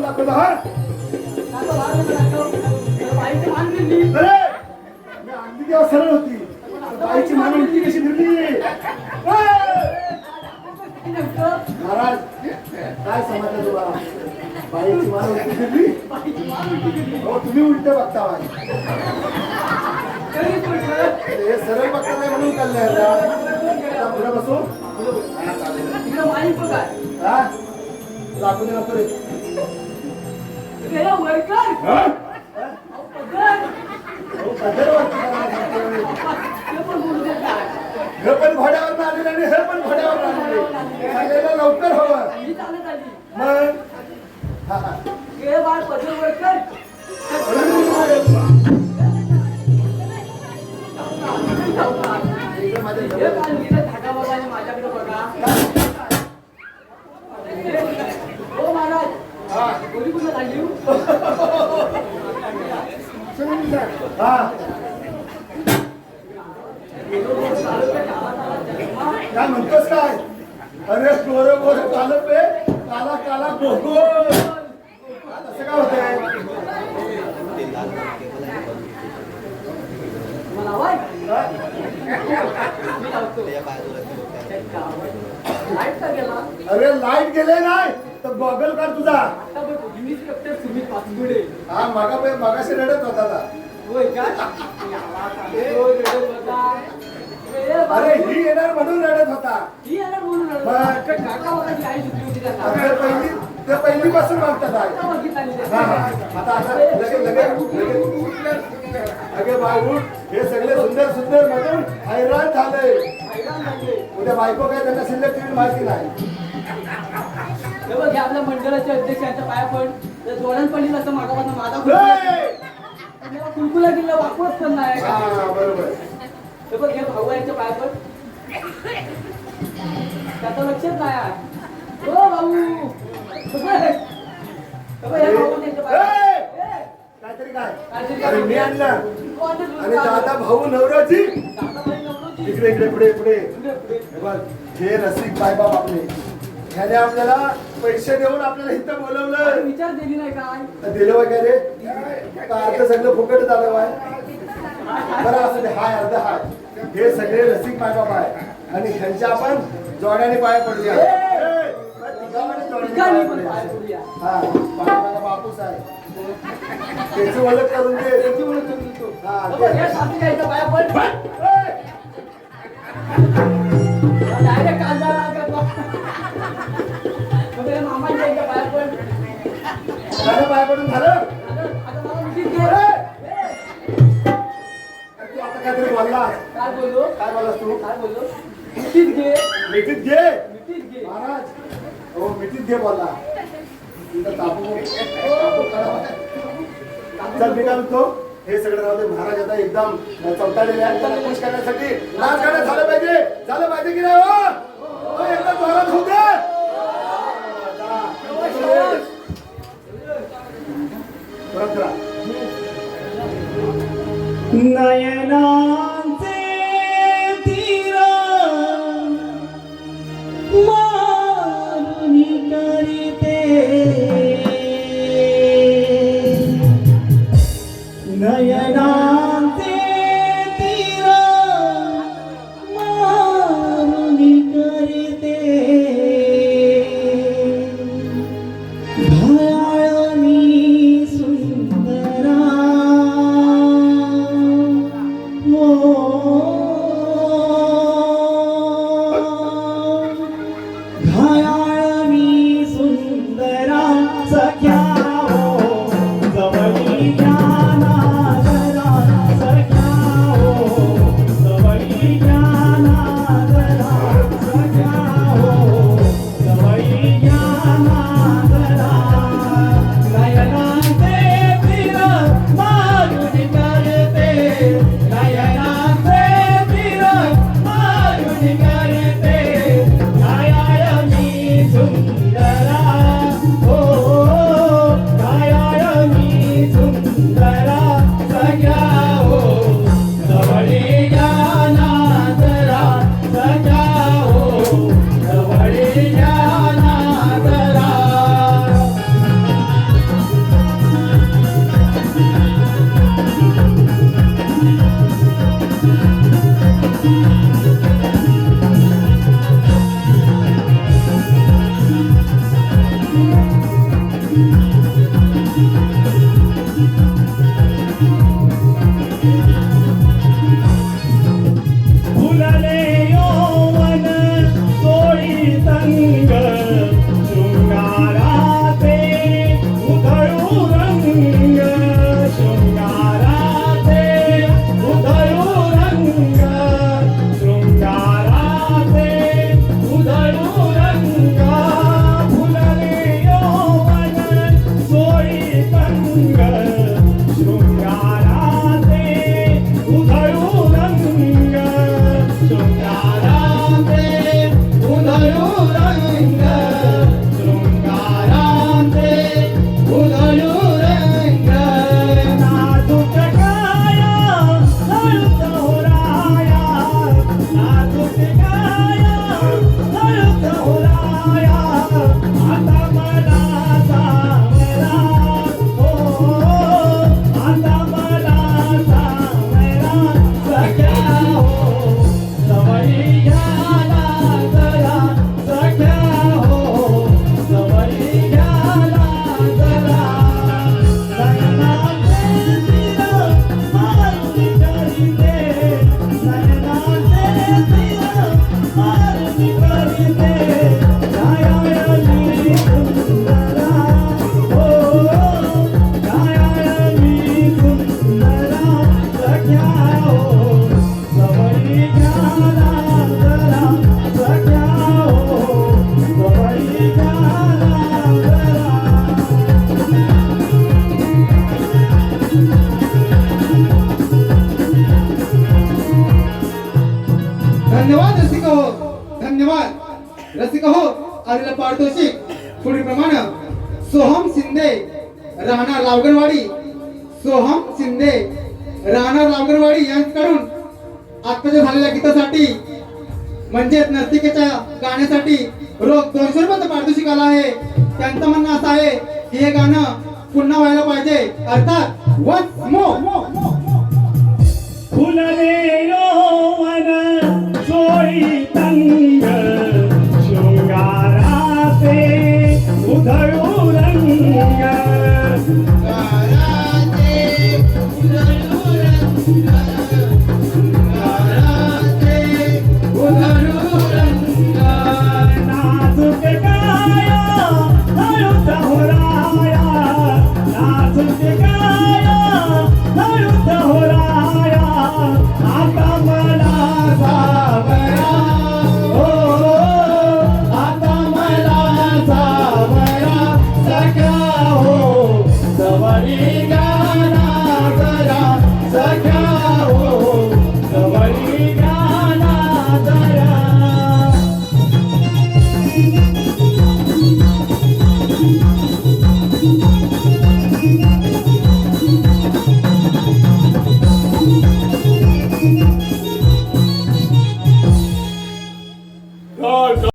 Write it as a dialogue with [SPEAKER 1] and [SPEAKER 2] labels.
[SPEAKER 1] दाखवलं हा
[SPEAKER 2] बाईची मान फिरली.
[SPEAKER 1] अरे मी अंधी तेव्हा सरळ होती बाईची मान उलटी कशी फिरली महाराज काय समजलं तुला बाईची मान उलटी फिरली हो तुम्ही उलट बघता हे सरळ बघता नाही म्हणून चाललंय पुढे बसू हा लागून नको रे हे पण घोड्यावर आलेलं आणि हे पण घोड्यावर आलेलं लवकर हवं मग
[SPEAKER 2] माझ्याकडे बघा हो महाराज कोणी कुठं झाली
[SPEAKER 1] काय म्हणतोस काय अरे गोर गोर कालप आहे काला काला गोगो असं काय होतंय अरे लाईट गेले नाही तर गॉगल कर तुझा हा मगाशी रडत होता अरे ही येणार म्हणून रडत होता ते पहिलीपासून मागतात आता अगे बाई हे सगळे सुंदर सुंदर म्हणून हैराण झाले उद्या बायको काय त्यांना शिल्लक ठेवून माहिती नाही
[SPEAKER 2] आपल्या मंडळाच्या अध्यक्षांच्या पाया पण जोरात पडली असं मागापासून माझा कुलकुला किल्ला वापरत पण नाही
[SPEAKER 1] बरोबर
[SPEAKER 2] हे बघ हे भाऊ यांच्या पाया पण त्याचं लक्षच नाही हो भाऊ
[SPEAKER 1] काहीतरी काय मी आणला आणि दादा भाऊ नवराजी इकडे इकडे पुढे पुढे हे रसिक साईबाब आपले ह्याने आपल्याला पैसे देऊन आपल्याला इथं बोलवलं
[SPEAKER 2] विचार दिली नाही काय
[SPEAKER 1] दिलं वय काय रे अर्ध सगळं फुकट झालं वाय बरं असं दे हाय अर्ध हाय हे सगळे रसिक मायबाप आहे आणि ह्यांच्या आपण जोड्याने पाय पडूया बापूस आहे त्याची ओळख करून दे त्याची ओळख करून देतो
[SPEAKER 2] पाया पड डायरेक्ट कांदा मामाच्या पाया पड
[SPEAKER 1] झालं पाय पडून झालं तू आता काहीतरी बोलला
[SPEAKER 2] काय बोललो
[SPEAKER 1] काय बोललास तू
[SPEAKER 2] काय बोललो मिठीत घे
[SPEAKER 1] मिठीत घे
[SPEAKER 2] मिठीत घे
[SPEAKER 1] महाराज हो मिठीत घे बोलला चल मी काय म्हणतो हे सगळं राहू दे महाराज आता एकदम चौताळलेले आहेत त्याला खुश करण्यासाठी नाच गाणं झालं पाहिजे की नाही हो एकदा जोरात होऊ दे
[SPEAKER 3] नयनांचे तीरा मारुनी करीते नयनांचे तीरा मारुनी करीते भयाळनी सुंदरा घायाळनी सुंदरा सख्या हो जवळी ज्ञानागरा सख्या हो जवळी ज्ञानागरा सख्या हो जवळी ज्ञानागरा
[SPEAKER 4] पारितोषिक पुढीलप्रमाणे सोहम शिंदे राहणार लावगणवाडी, सोहम शिंदे राहणार लावगणवाडी यांच्याकडून आत्ताच्या झालेल्या गीतासाठी म्हणजेच नर्तिकेच्या गाण्यासाठी रोख 200 रुपयाचं पारितोषिक आलं आहे. त्यांचं म्हणणं असं आहे की हे गाणं पुन्हा व्हायला पाहिजे, अर्थात वन्स मोर.
[SPEAKER 3] फुलले यौवन चोळी तंग शृंगाराचे उधळू रंग नाचुके काया हळूचा होराया नाचुके